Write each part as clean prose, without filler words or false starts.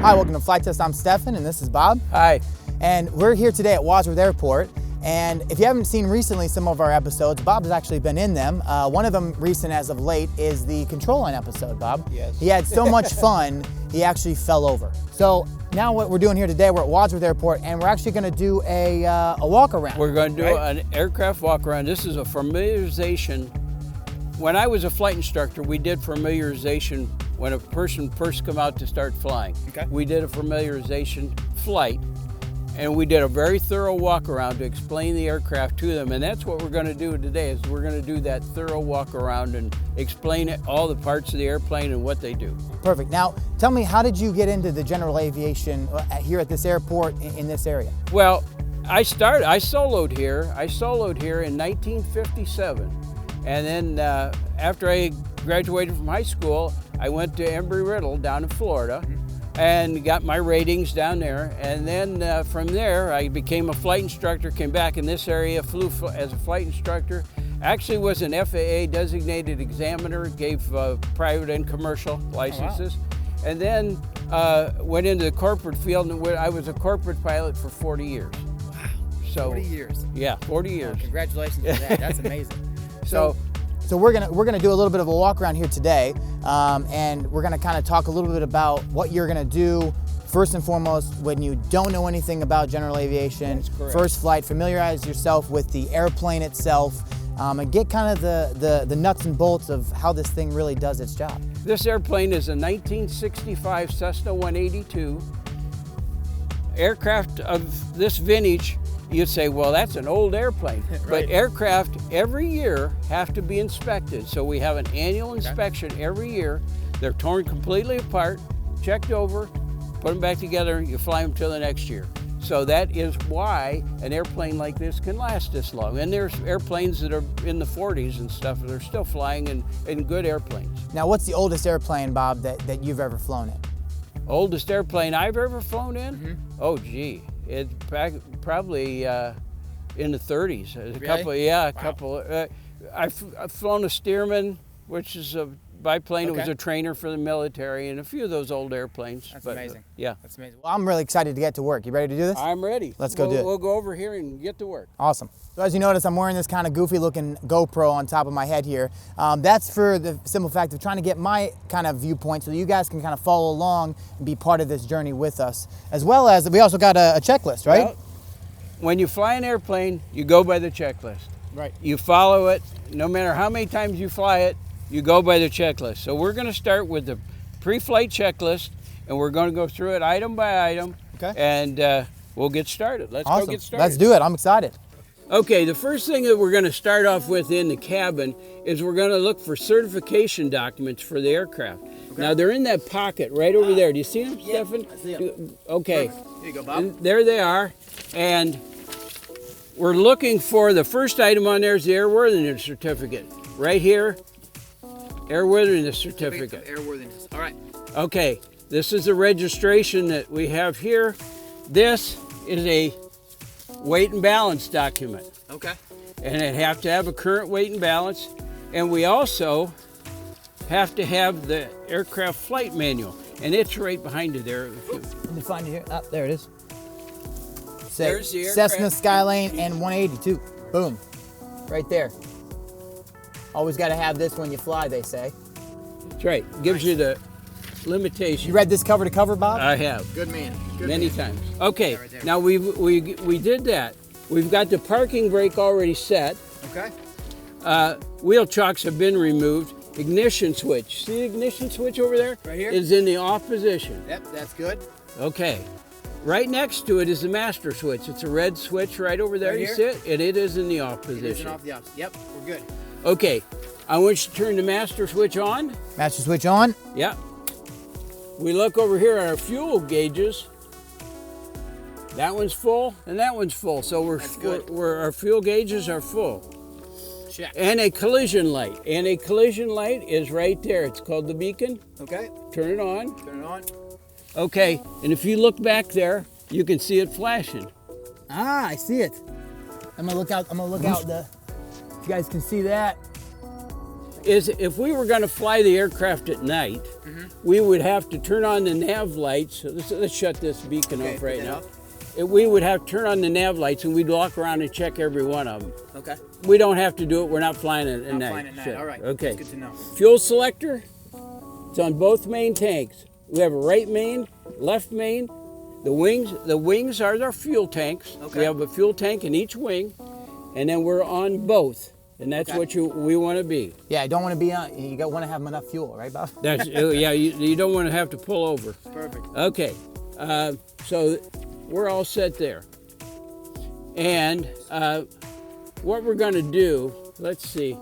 Hi, welcome to Flight Test. I'm Stefan and this is Bob. Hi. And we're here today at Wadsworth Airport. And if you haven't seen recently some of our episodes, Bob has actually been in them. One of them recent as of late is the control line episode, Bob. Yes. He had so much fun, he actually fell over. So now what we're doing here today, we're at Wadsworth Airport and we're actually gonna do a walk around. We're going to do an aircraft walk around. This is a familiarization. When I was a flight instructor, we did familiarization when a person first come out to start flying. Okay. We did a familiarization flight, and we did a very thorough walk around to explain the aircraft to them. And that's what we're going to do today, is we're going to do that thorough walk around and explain it, all the parts of the airplane and what they do. Perfect. Now, tell me, how did you get into the general aviation here at this airport in this area? Well, I soloed here. I soloed here in 1957. And then after I graduated from high school, I went to Embry-Riddle down in Florida and got my ratings down there. And then from there, I became a flight instructor, came back in this area, flew as a flight instructor. Actually was an FAA designated examiner, gave private and commercial licenses. Oh, wow. And then went into the corporate field, and I was a corporate pilot for 40 years. Wow, so, 40 years. Yeah, 40 years. Oh, congratulations for that, that's amazing. So we're gonna do a little bit of a walk around here today, and we're gonna kind of talk a little bit about what you're gonna do first and foremost when you don't know anything about general aviation. That's correct. First flight, familiarize yourself with the airplane itself, and get kind of the nuts and bolts of how this thing really does its job. This airplane is a 1965 Cessna 182. Aircraft of this vintage, you'd say, well, that's an old airplane. Right. But aircraft every year have to be inspected. So we have an annual inspection every year. They're torn completely apart, checked over, put them back together, you fly them till the next year. So that is why an airplane like this can last this long. And there's airplanes that are in the 40s and stuff that are still flying in good airplanes. Now, what's the oldest airplane, Bob, that you've ever flown in? Oldest airplane I've ever flown in? Mm-hmm. Oh, gee. It's probably in the 30s. A couple, yeah, a couple. I've flown a Stearman, which is a biplane. Okay. It was a trainer for the military, and a few of those old airplanes. That's amazing. Yeah. That's amazing. Well, I'm really excited to get to work. You ready to do this? I'm ready. Let's go do it. We'll go over here and get to work. Awesome. So as you notice, I'm wearing this kind of goofy looking GoPro on top of my head here. That's for the simple fact of trying to get my kind of viewpoint so that you guys can kind of follow along and be part of this journey with us. As well as, we also got a checklist, right? Well, when you fly an airplane, you go by the checklist. Right. You follow it, no matter how many times you fly it, you go by the checklist. So we're going to start with the pre-flight checklist, and we're going to go through it item by item. Okay. And we'll get started. Let's awesome. Go get started. Let's do it. I'm excited. Okay, the first thing that we're going to start off with in the cabin is we're going to look for certification documents for the aircraft. Okay. Now, they're in that pocket right over there. Do you see them, yeah, Stefan? I see them. Okay. Perfect. Here you go, Bob. And there they are. And we're looking for, the first item on there is the airworthiness certificate. Right here, airworthiness certificate. Airworthiness. All right. Okay, this is the registration that we have here. This is a weight and balance document. Okay. And it have to have a current weight and balance. And we also have to have the aircraft flight manual. And it's right behind you there. Let me find it here. Oh, there it is. There's the aircraft. Cessna, Skylane, and 182. Boom. Right there. Always got to have this when you fly, they say. That's right. Gives you the limitation. You read this cover to cover, Bob? I have. Good man. Good Many man. times. Okay, right now we did that. We've got the parking brake already set. Okay. Wheel chocks have been removed. Ignition switch. See the ignition switch over there? Right here? Is in the off position. Yep, that's good. Okay. Right next to it is the master switch. It's a red switch right over there. Right You here? see it? And it is in the off position. It is off the off. Yep, we're good. Okay. I want you to turn the master switch on. Master switch on. Yep. We look over here at our fuel gauges. That one's full and that one's full. So our fuel gauges are full. Check. And a collision light. And a collision light is right there. It's called the beacon. Okay. Turn it on. Turn it on. Okay. And if you look back there, you can see it flashing. Ah, I see it. I'm gonna look out. If you guys can see that. is if we were going to fly the aircraft at night, we would have to turn on the nav lights. Let's shut this beacon off right now. We would have to turn on the nav lights, and we'd walk around and check every one of them. Okay. We don't have to do it. We're not flying at night. Not flying at night. All right. Okay. That's good to know. Fuel selector. It's on both main tanks. We have a right main, left main. The wings are our fuel tanks. Okay. We have a fuel tank in each wing, and then we're on both. And that's what we want to be. Yeah, I don't want to be on. You want to have enough fuel, right, Bob? That's yeah. You don't want to have to pull over. Perfect. Okay, so we're all set there. And what we're going to do, let's see.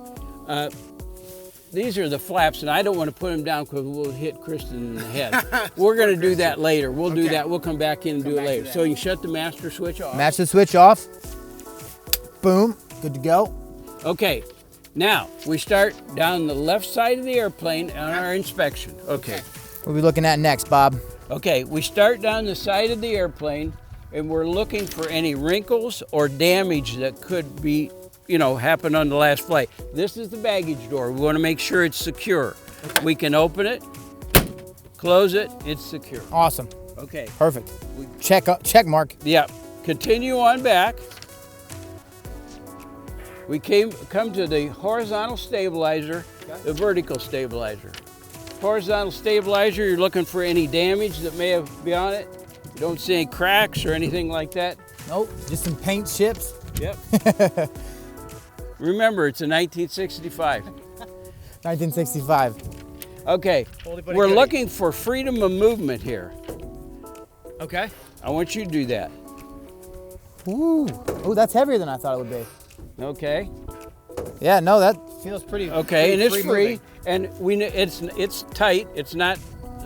These are the flaps, and I don't want to put them down because we'll hit Kristen in the head. We're going to do that later. We'll do that. We'll come back in and do it later. So you shut the master switch off. Master switch off. Boom. Good to go. Okay. Now we start down the left side of the airplane on our inspection. Okay. What are we looking at next, Bob? Okay. We start down the side of the airplane, and we're looking for any wrinkles or damage that could be, happen on the last flight. This is the baggage door. We want to make sure it's secure. Okay. We can open it, close it, it's secure. Awesome. Okay. Perfect. Check mark. Yeah. Continue on back. We come to the horizontal stabilizer, the vertical stabilizer. Horizontal stabilizer, you're looking for any damage that may have been on it. You don't see any cracks or anything like that. Nope, just some paint chips. Yep. Remember, it's a 1965. 1965. Okay, we're looking for freedom of movement here. Okay. I want you to do that. Ooh, that's heavier than I thought it would be. Okay. Yeah, no, that feels pretty. Okay, and it's free, moving. and it's tight. It's not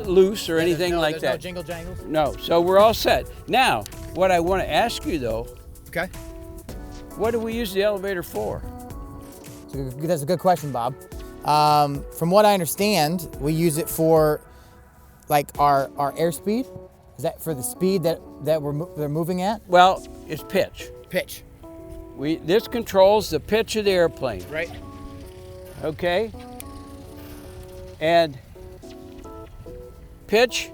loose or anything like that. No jingle jangles. No, so we're all set. Now, what I want to ask you though. Okay. What do we use the elevator for? That's a good question, Bob. From what I understand, we use it for like our airspeed. Is that for the speed that they're moving at? Well, it's pitch. Pitch. This controls the pitch of the airplane. Right. Okay. And pitch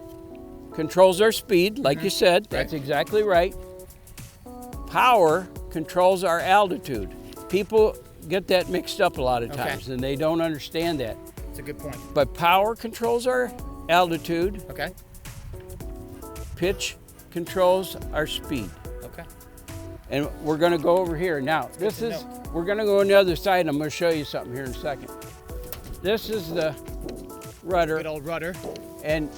controls our speed, like you said. That's exactly right. Power controls our altitude. People get that mixed up a lot of times, and they don't understand that. That's a good point. But power controls our altitude. Okay. Pitch controls our speed. Okay. And we're going to go over here. Now, we're going to go on the other side, and I'm going to show you something here in a second. This is the rudder. Good old rudder. And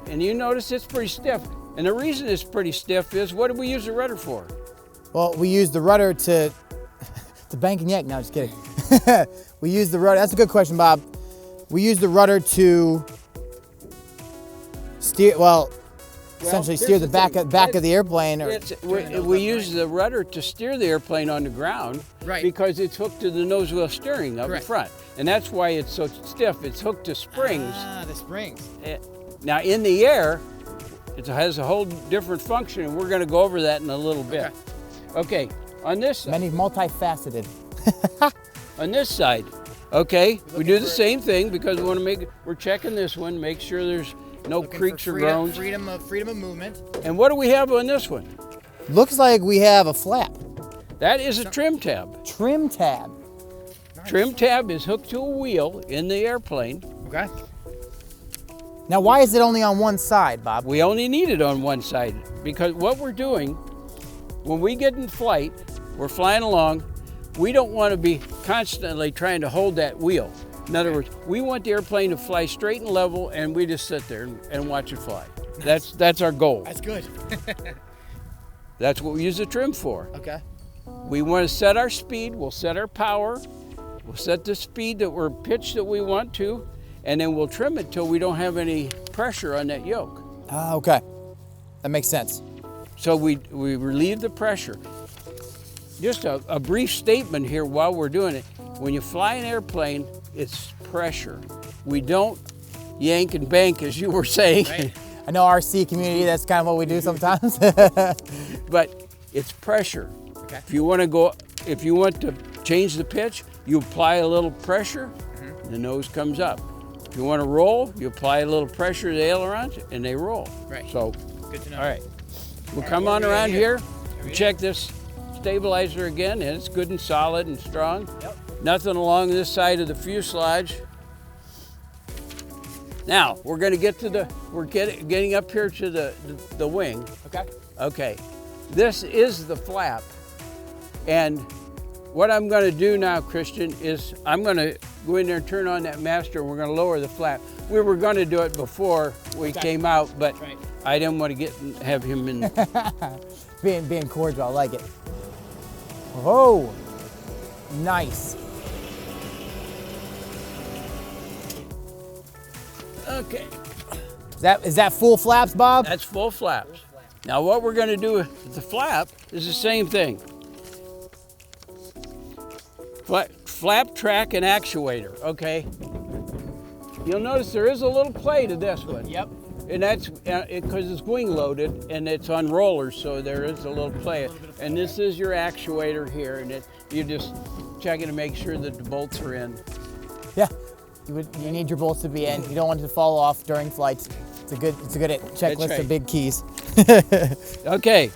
you notice it's pretty stiff. And the reason it's pretty stiff is, what do we use the rudder for? Well, we use the rudder to bank and yank. No, just kidding. We use the rudder. That's a good question, Bob. We use the rudder to steer, essentially steer the back of the airplane. We use the rudder to steer the airplane on the ground, because it's hooked to the nose wheel steering up in front. And that's why it's so stiff. It's hooked to springs. Ah, the springs. Now, in the air, it has a whole different function, and we're going to go over that in a little bit. Okay, on this side. Many multifaceted. On this side, okay, we do the same thing because we want to we're checking this one, make sure there's no creaks or groans. Freedom of movement. And what do we have on this one? Looks like we have a flap. That is a trim tab. Trim tab. Nice. Trim tab is hooked to a wheel in the airplane. Okay. Now, why is it only on one side, Bob? We only need it on one side because what we're doing, when we get in flight, we're flying along, we don't want to be constantly trying to hold that wheel. In other words, we want the airplane to fly straight and level, and we just sit there and watch it fly. Nice. That's our goal. That's good. That's what we use the trim for. Okay. We want to set our speed, we'll set our power, we'll set the speed that we're pitched that we want to, and then we'll trim it till we don't have any pressure on that yoke. Okay. That makes sense. So we relieve the pressure. Just a brief statement here while we're doing it. When you fly an airplane, it's pressure. We don't yank and bank, as you were saying. Right. I know RC community, that's kind of what we do sometimes. But it's pressure. Okay. If you want to change the pitch, you apply a little pressure, the nose comes up. If you want to roll, you apply a little pressure to the ailerons and they roll. Right. So, good to know. all right. We'll come on around here, check this stabilizer again, and it's good and solid and strong. Yep. Nothing along this side of the fuselage. Now, we're going to get to we're getting up here to the wing. Okay. Okay. This is the flap. And what I'm going to do now, Christian, is I'm going to go in there and turn on that master, and we're going to lower the flap. We were going to do it before we came out, but I didn't want to have him in. being cordial, I like it. Oh, nice. Okay. Is that full flaps, Bob? That's full flaps. Now what we're going to do with the flap is the same thing. Flap, track, and actuator, okay? You'll notice there is a little play to this one. Yep. And that's because it's wing loaded and it's on rollers, so there is a little play. And this is your actuator here, and you're just checking to make sure that the bolts are in. Yeah, you need your bolts to be in. You don't want it to fall off during flights. It's a good checklist of big keys. Okay,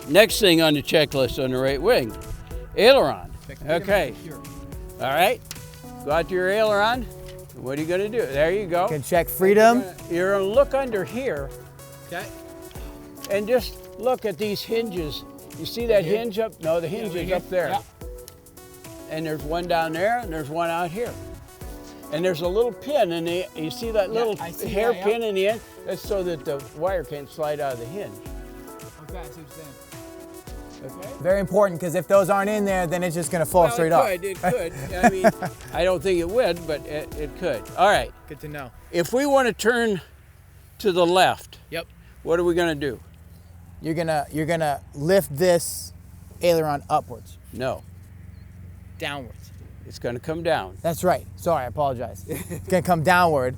next thing on the checklist on the right wing, aileron. Okay, all right, go out to your aileron. What are you gonna do? There you go. You can check freedom. You're gonna look under here. Okay. And just look at these hinges. You see that hinge up? No, the hinge is up there. Yeah. And there's one down there, and there's one out here. And there's a little pin in the, you see that little hairpin in the end? That's so that the wire can't slide out of the hinge. Okay, I see what you're saying. Okay. Very important, because if those aren't in there, then it's just going to fall straight off. It could. I mean, I don't think it would, but it could. All right. Good to know. If we want to turn to the left, what are we going to do? You're gonna lift this aileron upwards. No. Downwards. It's going to come down. That's right. Sorry, I apologize. It's going to come downward,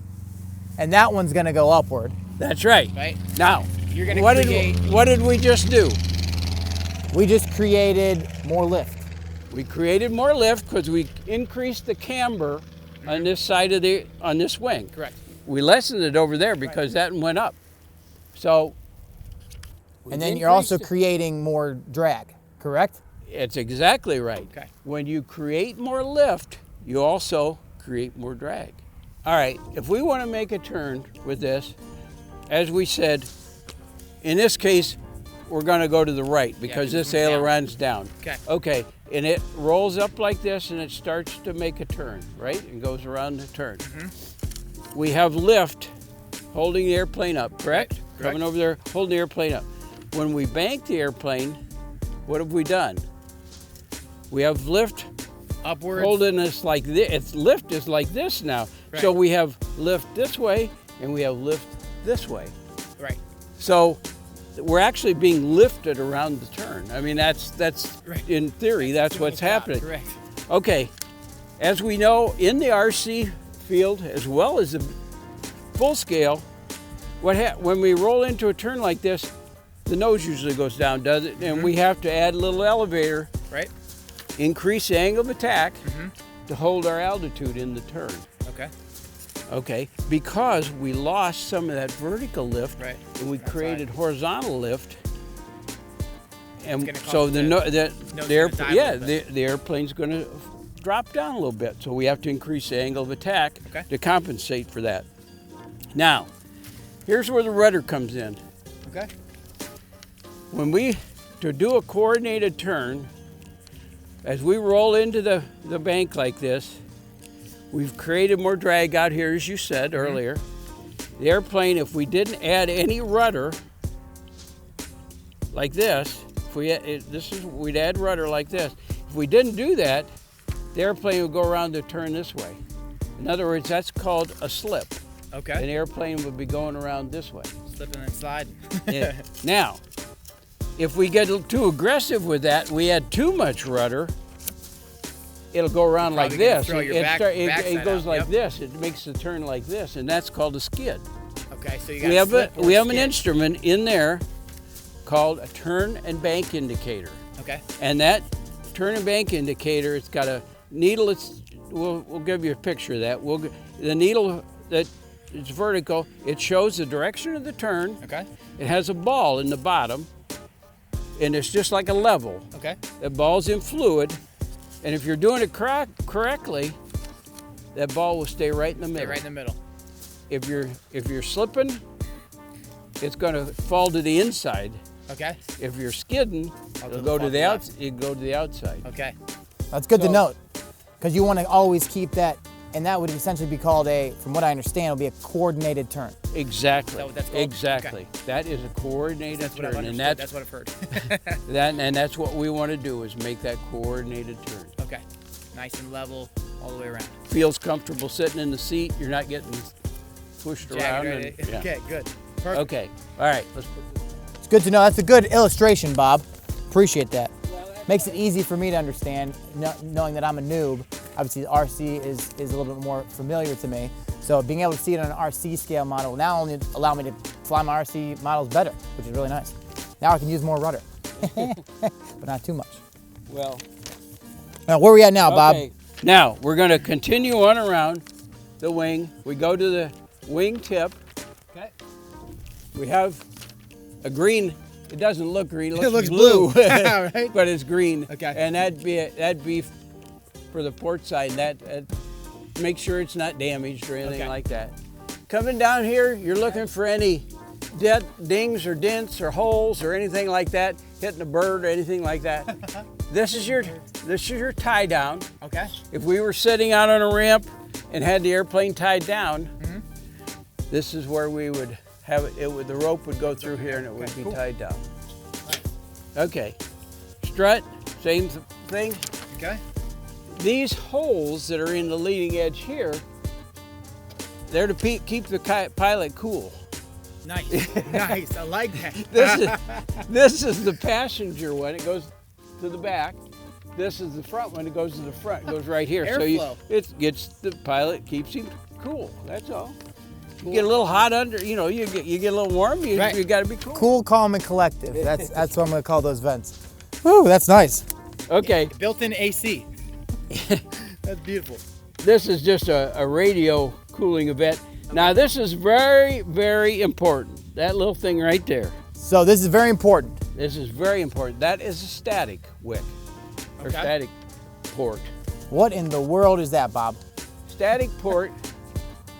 and that one's going to go upward. That's right. Right. Now, you're going to what did we just do? We just created more lift. We created more lift because we increased the camber on this side of on this wing. Correct. We lessened it over there because that went up. So. And then you're also creating more drag, correct? It's exactly right. Okay. When you create more lift, you also create more drag. All right, if we want to make a turn with this, as we said, in this case, we're going to go to the right because this aileron's down. Okay. Okay, and it rolls up like this and it starts to make a turn, right? And goes around the turn. Mm-hmm. We have lift holding the airplane up, correct? Coming over there, holding the airplane up. When we bank the airplane, what have we done? We have lift upwards, holding us like this. Its lift is like this now. Right. So we have lift this way and we have lift this way. Right. So we're actually being lifted around the turn. I mean, that's in theory, that's what's happening. Correct. Okay, as we know, in the RC field, as well as the full scale, when we roll into a turn like this, the nose usually goes down, does it? And we have to add a little elevator, right? Increase the angle of attack to hold our altitude in the turn. Okay. Okay, because we lost some of that vertical lift, and we created horizontal lift, and so the airplane's going to drop down a little bit. So we have to increase the angle of attack to compensate for that. Now, here's where the rudder comes in. Okay. When to do a coordinated turn, as we roll into the bank like this, we've created more drag out here, as you said earlier. The airplane, if we didn't add any rudder like this, we'd add rudder like this. If we didn't do that, the airplane would go around to turn this way. In other words, that's called a slip. Okay. An airplane would be going around this way. Slipping and sliding. Yeah. Now, if we get too aggressive with that, we add too much rudder, it'll go around like this. It goes like this. It makes the turn like this, and that's called a skid. Okay, so you got we have an instrument in there called a turn and bank indicator. Okay. And that turn and bank indicator, it's got a needle that's we'll give you a picture of that. The needle that is vertical, it shows the direction of the turn. Okay. It has a ball in the bottom, and it's just like a level. Okay. The ball's in fluid, and if you're doing it correctly, that ball will stay right in the middle. Stay right in the middle. If you're slipping, it's going to fall to the inside. Okay. If you're skidding, it'll go to the outside. Okay. That's good to So- note, because you want to always keep that, and that would essentially be called from what I understand, will be a coordinated turn. Exactly. Is that what that's called? Exactly. Okay. That is a coordinated turn, and That's what I've heard. that's what we want to do, is make that coordinated turn. Okay. Nice and level all the way around. Feels comfortable sitting in the seat. You're not getting pushed around. Jagged, right? Yeah. Okay, good. Perfect. Okay. All right. Let's put It's good to know. That's a good illustration, Bob. Appreciate that. Makes it easy for me to understand, knowing that I'm a noob. Obviously, the RC is a little bit more familiar to me. So being able to see it on an RC scale model will now only allow me to fly my RC models better, which is really nice. Now I can use more rudder, but not too much. Well. Now, where are we at now, Bob? Okay. Now we're going to continue on around the wing. We go to the wing tip. Okay. We have a green. It doesn't look green. It It looks looks blue. blue. Right? But it's green. Okay. And that'd be for the port side. That make sure it's not damaged or anything like that. Coming down here, you're looking for any dings or dents or holes or anything like that, hitting a bird or anything like that. This is your tie down. Okay. If we were sitting out on a ramp and had the airplane tied down, this is where we would have it. The rope would go through here and it would be tied down. Okay. Strut, same thing. Okay. These holes that are in the leading edge here, they're to keep the pilot cool. Nice. Nice. I like that. This is the passenger one. It goes to the back. This is the front one. It goes to the front. It goes right here. Airflow. So it gets the pilot, keeps him cool. That's all. You get a little hot under. You get a little warm. You got to be cool. Cool, calm, and collective. That's what I'm going to call those vents. Woo, that's nice. Okay. Built-in AC. That's beautiful. This is just a radio cooling event. Now this is very, very important. That little thing right there. So this is very important. This is very important. That is a static wick or static port. What in the world is that, Bob? Static port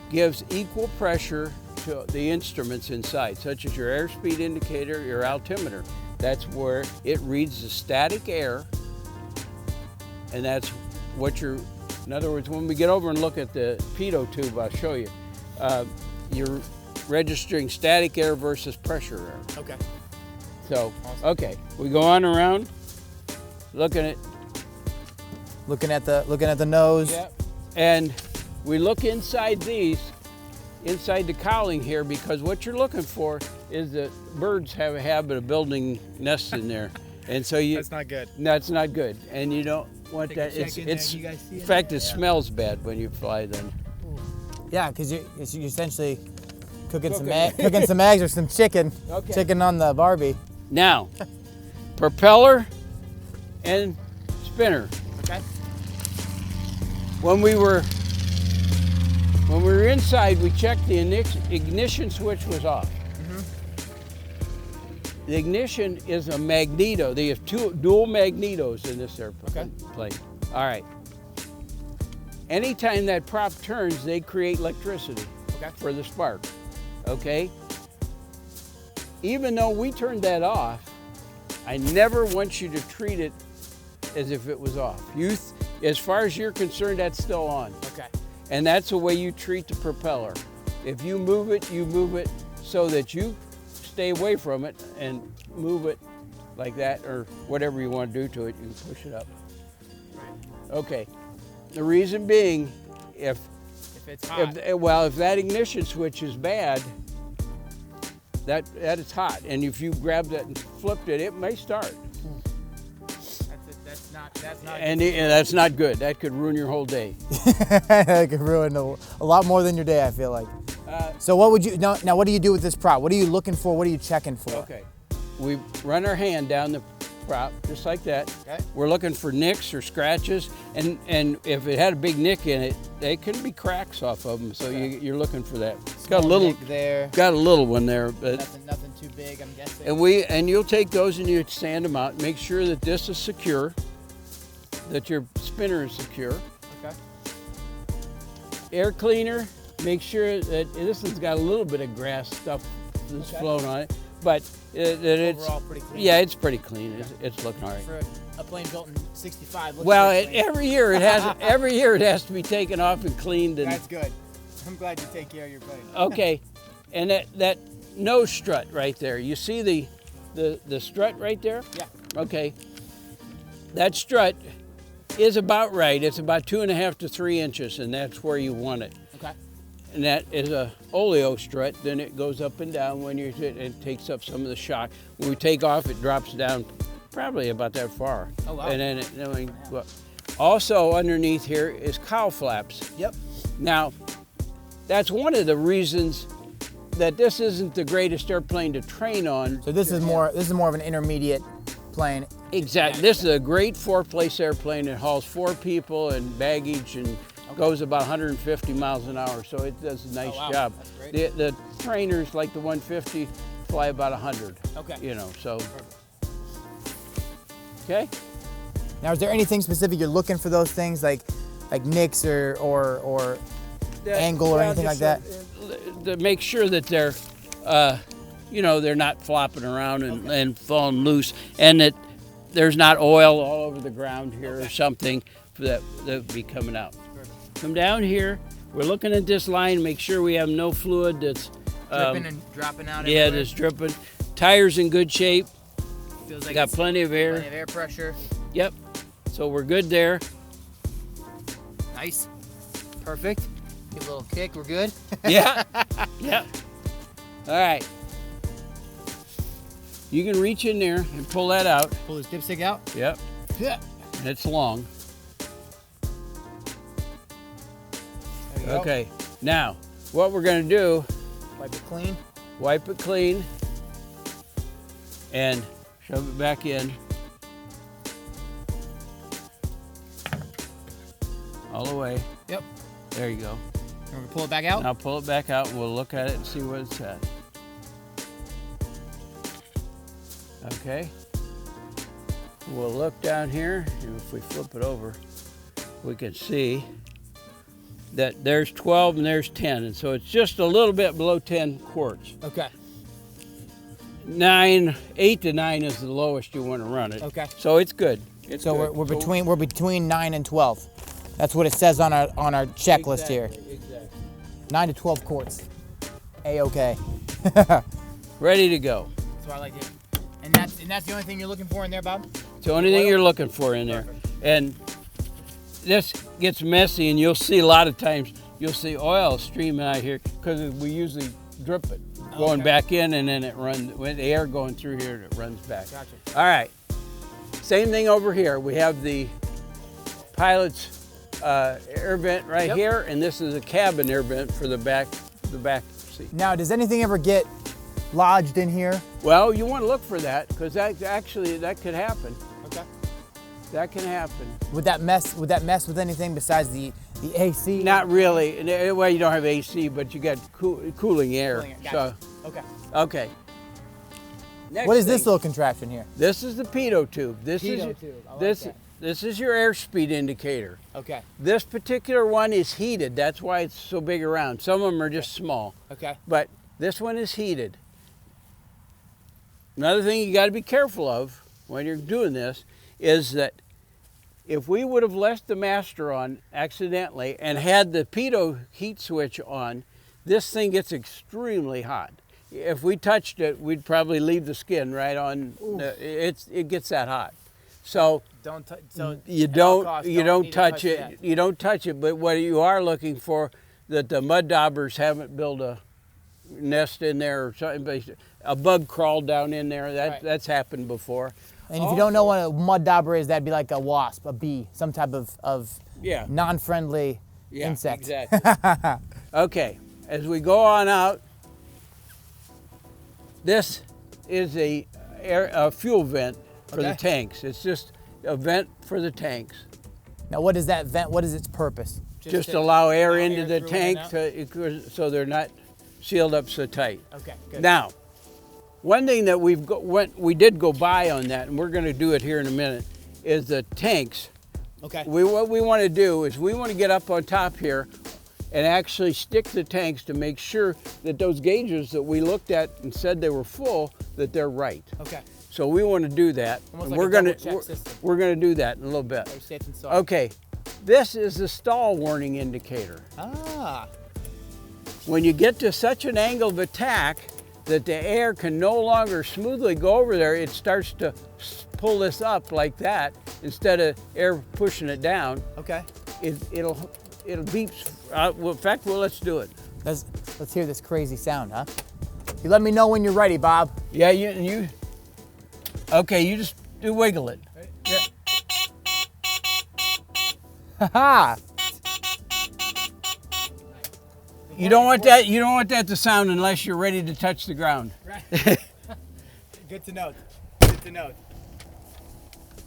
gives equal pressure to the instruments inside, such as your airspeed indicator, your altimeter. That's where it reads the static air, and that's what you're, in other words, when we get over and look at the pitot tube, I'll show you, you're registering static air versus pressure air. Okay. So, okay, we go on around, looking at the nose. Yep. And we look inside inside the cowling here, because what you're looking for is that birds have a habit of building nests in there. And so That's not good. That's not good. And you don't want that. In fact, it smells bad when you fly then. Yeah, because you're essentially cooking some eggs or some chicken. Okay. Chicken on the Barbie. Now, propeller and spinner. Okay. When we were inside, we checked the ignition switch was off. The ignition is a magneto. They have dual magnetos in this airplane. All right. Anytime that prop turns, they create electricity for the spark. Okay? Even though we turned that off, I never want you to treat it as if it was off. As far as you're concerned, that's still on. Okay. And that's the way you treat the propeller. If you move it so that you stay away from it and move it like that, or whatever you want to do to it, you can push it up. Okay. The reason being, if it's hot. if that ignition switch is bad, that is hot, and if you grabbed it and flipped it, it may start. That's not. And that's not good. That could ruin your whole day. That could ruin a lot more than your day, I feel like. So what would you now? What do you do with this prop? What are you looking for? What are you checking for? Okay. We run our hand down the prop, just like that. Okay. We're looking for nicks or scratches, and if it had a big nick in it, they can be cracks off of them. So Okay. you're looking for that. It's Small got a little, nick there. got a little one there, but Nothing too big, I'm guessing. and you'll take those and you sand them out. Make sure that this is secure, that your spinner is secure. Okay. Air cleaner. Make sure that this one's got a little bit of grass stuff that's flown on it, but it's overall pretty clean. Yeah, it's pretty clean. It's looking all right. For a plane built in '65. Well, every year it has to be taken off and cleaned. And that's good. I'm glad you take care of your plane. okay, and that nose strut right there. You see the strut right there? Yeah. Okay. That strut is about right. It's about 2.5 to 3 inches, and that's where you want it. Okay. And that is a oleo strut. Then it goes up and down when you it takes up some of the shock. When we take off, it drops down probably about that far. Oh, wow. And then we go up. Also underneath here is cowl flaps. Yep. Now, that's one of the reasons that this isn't the greatest airplane to train on. So this is more of an intermediate plane. Exactly. This is a great 4-place airplane. It hauls 4 people and baggage and goes about 150 miles an hour, so it does a nice job. That's great. The trainers, like the 150, fly about 100. Okay. You know, so. Perfect. Okay. Now, is there anything specific you're looking for those things, like nicks or angle or anything like that? To make sure that they're, you know, they're not flopping around and falling loose, and that there's not oil all over the ground here or something that would be coming out. Come down here. We're looking at this line, make sure we have no fluid that's Dripping and dropping out. Yeah, everywhere. that's dripping. Tires in good shape. Feels like Got it's plenty of air. Plenty of air pressure. Yep. So we're good there. Nice. Perfect. Give a little kick. We're good. Yeah. Yep. All right. You can reach in there and pull that out. Pull this dipstick out. Yep. Yeah. It's long. There you go. Okay. Now, what we're going to do, Wipe it clean. wipe it clean and shove it back in. All the way. Yep. There you go. We're gonna pull it back out. Now pull it back out and we'll look at it and see what it's at. Okay. We'll look down here, and if we flip it over, we can see that there's 12 and there's 10, and so it's just a little bit below 10 quarts. Okay. 8 to 9 is the lowest you want to run it. Okay. So it's good. It's So good. we're between 9 and 12. That's what it says on our checklist here. Exactly. 9 to 12 quarts. A-okay. Ready to go. So I like it. And that's the only thing you're looking for in there, Bob? It's the only thing you're looking for in there. Perfect. And this gets messy, and you'll see a lot of times, you'll see oil streaming out here because we usually drip it. Going back in, and then it runs, with the air going through here, it runs back. Gotcha. All right. Same thing over here. We have the pilot's air vent right here, and this is a cabin air vent for the back seat. Now, does anything ever get lodged in here? Well, you want to look for that because that could happen. Okay. That can happen. Would that mess with anything besides the AC? Not really. Well, you don't have AC, but you got cooling air. Gotcha. So, Okay. okay. Next What is this thing. little contraption here? This is the pitot tube. Pitot tube. I like this that. this is your airspeed indicator. Okay. This particular one is heated. That's why it's so big around. Some of them are just small. Okay. But this one is heated. Another thing you got to be careful of when you're doing this is that if we would have left the master on accidentally and had the pitot heat switch on, this thing gets extremely hot. If we touched it, we'd probably leave the skin right on. It gets that hot. So you don't touch it. You don't touch it. But what you are looking for, that the mud daubers haven't built a nest in there or something. A bug crawled down in there. That's happened before. And if you don't know what a mud dauber is, that'd be like a wasp, a bee, some type of non-friendly insect. Exactly. Okay, as we go on out, this is a fuel vent for the tanks. It's just a vent for the tanks. Now, what is that vent? What is its purpose? Just to allow air into the through tank and so they're not sealed up so tight. Okay, good. Now, one thing that we did go by on that, and we're going to do it here in a minute, is the tanks. Okay. What we want to do is we want to get up on top here and actually stick the tanks to make sure that those gauges that we looked at and said they were full, that they're right. Okay. So we want to do that. Almost And like we're going to do that in a little bit. Very safe and sorry. Okay. This is the stall warning indicator. Ah. When you get to such an angle of attack that the air can no longer smoothly go over there, it starts to pull this up like that instead of air pushing it down. Okay. It'll beeps. Well, in fact, well, let's do it. Let's hear this crazy sound, huh? You let me know when you're ready, Bob. Yeah, you. Okay, you just wiggle it. Yeah. Ha-ha! You don't want that. You don't want that to sound unless you're ready to touch the ground. Right. Good to know. Good to know.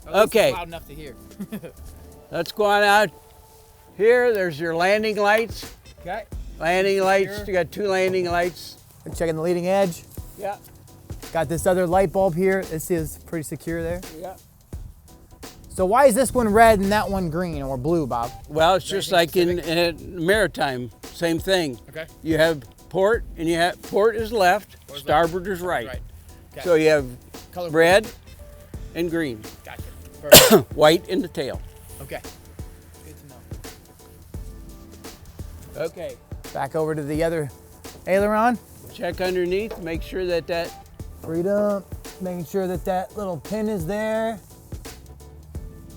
Okay. It's loud enough to hear. Let's go on out. Here, there's your landing lights. Okay. Landing lights. Here. You got 2 landing lights. We're checking the leading edge. Yeah. Got this other light bulb here. This is pretty secure there. Yeah. So why is this one red and that one green or blue, Bob? Well, it's just like in maritime, same thing. Okay. You have port, and you have port is left, starboard is right. Okay. So you have Color red and green, Gotcha. Perfect. white in the tail. Okay. Good to know. Okay. Back over to the other aileron. Check underneath, make sure that Freedom. Making sure that that little pin is there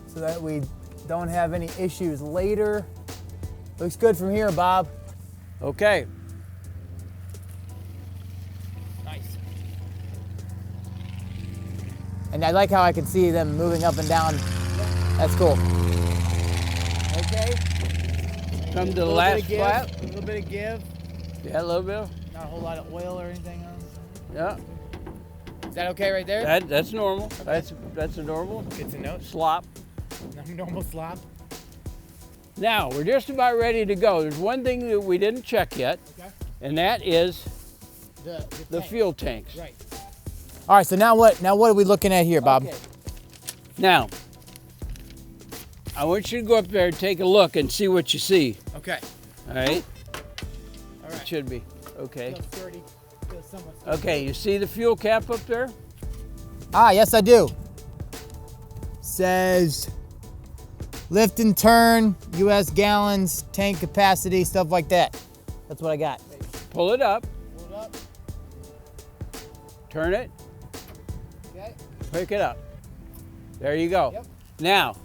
so that we don't have any issues later. Looks good from here, Bob. okay. Nice. And I like how I can see them moving up and down. That's cool. Okay. Come to the last flap. A little bit of give. Yeah, a little bit. Not a whole lot of oil or anything on. Yeah. Is that okay right there? That's normal. Okay. That's a normal Good to know. slop. Normal slop. Now we're just about ready to go. There's one thing that we didn't check yet, Okay. and that is The the fuel tanks. Right. All right. So now what? Now what are we looking at here, Bob? Okay. Now, I want you to go up there and take a look and see what you see. Okay. All right? All right. It should be. Okay. Feels sturdy. Feels somewhat sturdy. Okay, you see the fuel cap up there? Ah, yes, I do. Says lift and turn, U.S. gallons, tank capacity, stuff like that. That's what I got. Pull it up, Pull it up. turn it, Okay. pick it up. There you go. Yep. Now,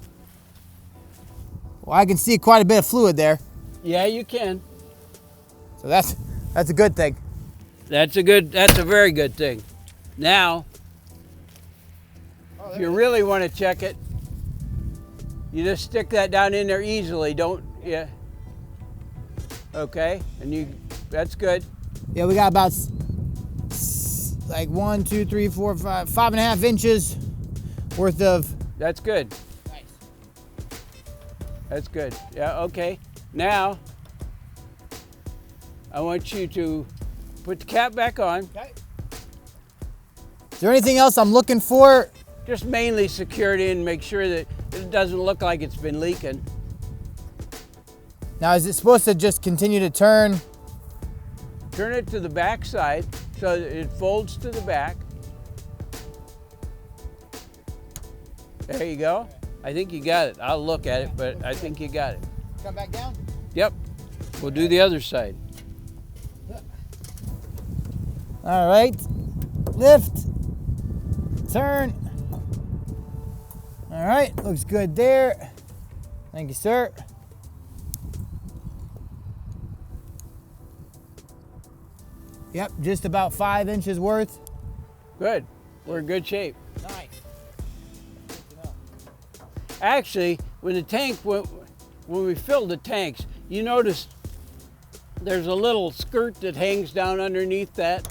Well, I can see quite a bit of fluid there, yeah, you can. so that's a good thing. That's a very good thing. Now, if you really want to check it, you just stick that down in there easily. Don't, yeah. Okay, and that's good. Yeah, we got about like 1, 2, 3, 4, 5.5 inches worth of. That's good. Nice. That's good. Yeah, okay. Now, I want you to put the cap back on. Okay. Is there anything else I'm looking for? Just mainly security and make sure that it doesn't look like it's been leaking. Now, is it supposed to just continue to turn? Turn it to the back side so that it folds to the back. There you go. I think you got it. I'll look at it, but I think you got it. Come back down? Yep. We'll do the other side. All right. Lift. Turn. All right. Looks good there. Thank you, sir. Yep, just about 5 inches worth. Good. We're in good shape. Nice. Actually, when we filled the tanks, you notice there's a little skirt that hangs down underneath that,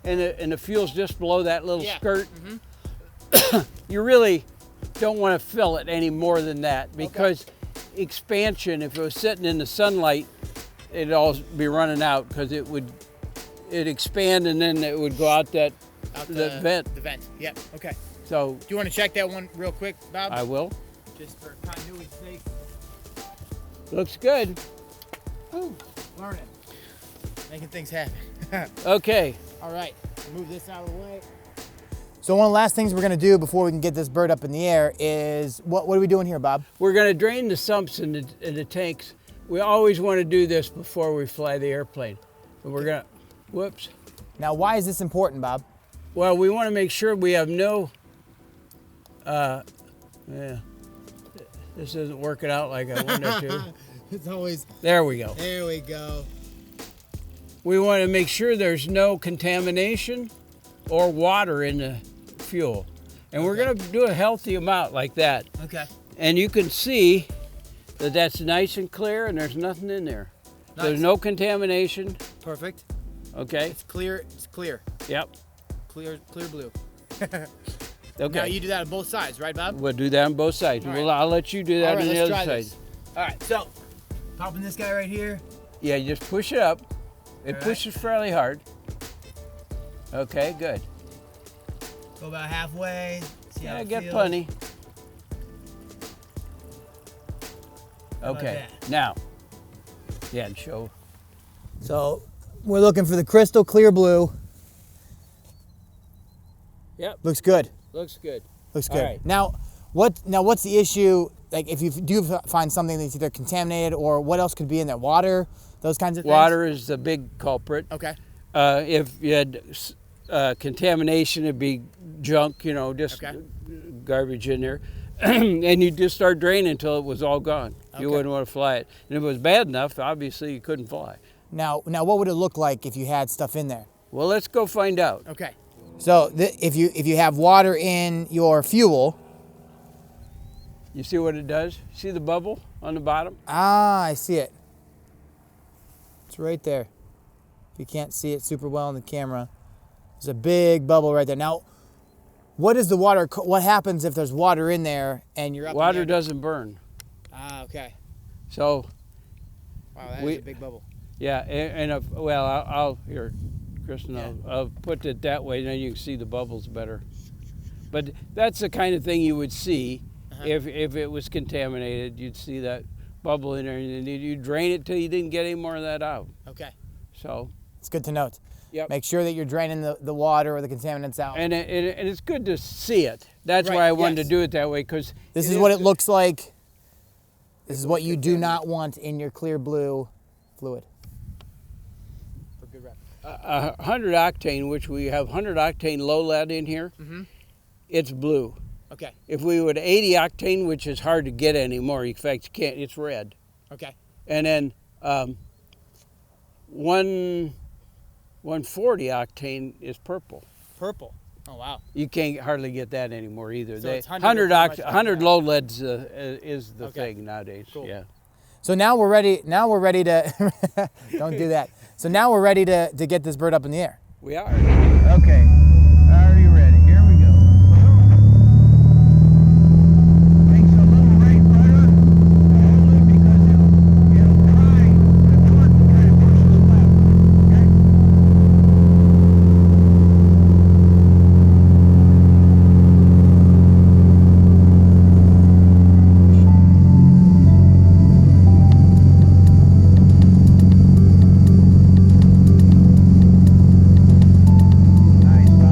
and the fuel's just below that little skirt. you really don't want to fill it any more than that, because expansion, if it was sitting in the sunlight, it'd all be running out, because it'd expand and then it would go out the vent. The vent, yep, okay. So, do you want to check that one real quick, Bob? I will. Just for continuity's sake. Looks good. Ooh, learning. Making things happen. Okay. All right, move this out of the way. So one of the last things we're gonna do before we can get this bird up in the air is, what are we doing here, Bob? We're gonna drain the sumps in the tanks. We always want to do this before we fly the airplane. And we're gonna, whoops. Now, why is this important, Bob? Well, we want to make sure we have no, yeah, this isn't working out like I wanted it to. It's always, There we go. there we go. We want to make sure there's no contamination or water in the fuel. And we're going to do a healthy amount like that. Okay. And you can see that that's nice and clear and there's nothing in there. Nice. There's no contamination. Perfect. Okay. It's clear, it's clear. Yep. Clear blue. Okay. Now you do that on both sides, right, Bob? We'll do that on both sides. All Well, right. I'll let you do that All right, on the let's other try side. this. All right, so popping this guy right here. Yeah, you just push it up. It All right. pushes fairly hard. Okay, good. Go about halfway. See how Yeah, it get feels. plenty. How about Okay, that? now. Yeah, and show. So we're looking for the crystal clear blue. Yep, Looks good. looks good. Looks All good. right. Now what's the issue? Like, if you do find something that's either contaminated, or what else could be in there? Water, those kinds of things? Water is the big culprit. Okay. If you had contamination, it'd be junk, just Okay. garbage in there. And you just start draining until it was all gone. You Okay. wouldn't want to fly it. And if it was bad enough, obviously you couldn't fly. Now what would it look like if you had stuff in there? Well, let's go find out. Okay. So if you have water in your fuel. You see what it does? See the bubble on the bottom? Ah, I see it. It's right there. If you can't see it super well on the camera, there's a big bubble right there. Now, what is the water? What happens if there's water in there and you're up? Water in the air? doesn't burn. Ah, okay. So, Wow, that is We- a big bubble. yeah, and if, well, I'll here, Kristen, Yeah. I'll put it that way, then you can see the bubbles better. But that's the kind of thing you would see if it was contaminated. You'd see that bubble in there, and you drain it till you didn't get any more of that out. Okay. So, It's good to note. yep. Make sure that you're draining the water or the contaminants out. And it's good to see it. That's Right, why I wanted yes. to do it that way, because This is what it looks like. This is what you do not want in your clear blue fluid. For good rep. 100 octane, which we have 100 octane low lead in here, it's blue. Okay. If we would 80 octane, which is hard to get anymore, in fact you can't, it's red. Okay. And then 140 octane is purple. Purple. Oh wow. You can't hardly get that anymore either. So it's 100 100 pretty much 100 like low leads is the Okay. thing nowadays. Cool. Yeah. So now we're ready. Now we're ready to. Don't do that. So now we're ready to get this bird up in the air. We are. Okay. Are you ready? Here we go. Takes a little right rudder, only because it'll try, the torque will try to push us left. Okay? Nice.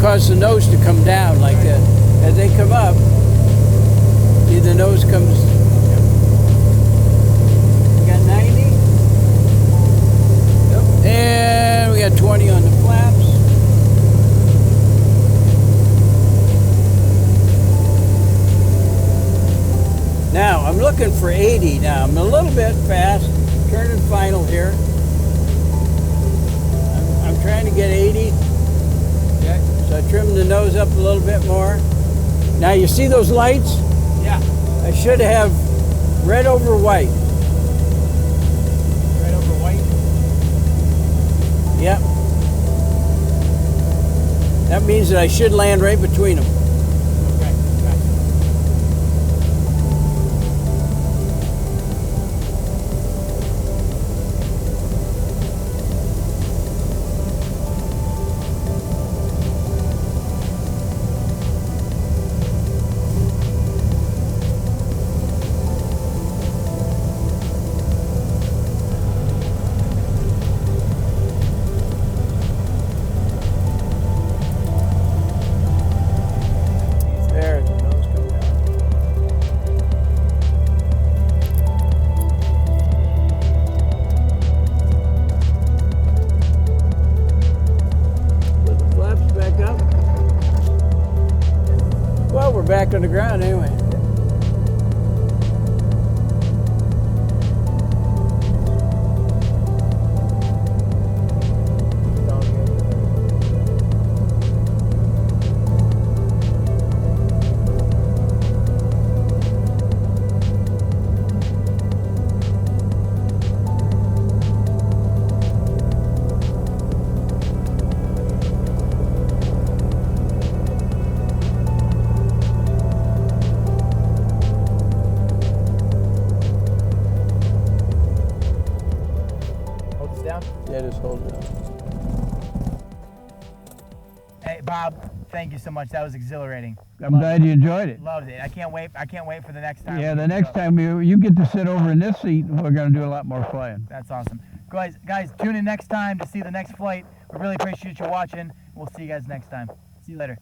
cause the nose to come down like that. As they come up, see the nose comes. We got 90. Yep. And we got 20 on the flaps. Now, I'm looking for 80 now. I'm a little bit fast, turning final here. I'm trying to get 80. Okay. So I trimmed the nose up a little bit more. Now, you see those lights? Yeah. I should have red over white. Red over white? Yep. That means that I should land right between them. Okay, gotcha. There, the nose comes down. Put the flaps back up. Well, we're back on the ground anyway. Hold this down. Yeah, just hold it up. Hey, Bob, thank you so much. That was exhilarating. I'm glad you enjoyed it. Loved it. I can't wait for the next time. Yeah, the next time you get to sit over in this seat, we're going to do a lot more flying. That's awesome. Guys, tune in next time to see the next flight. We really appreciate you watching. We'll see you guys next time. See you later.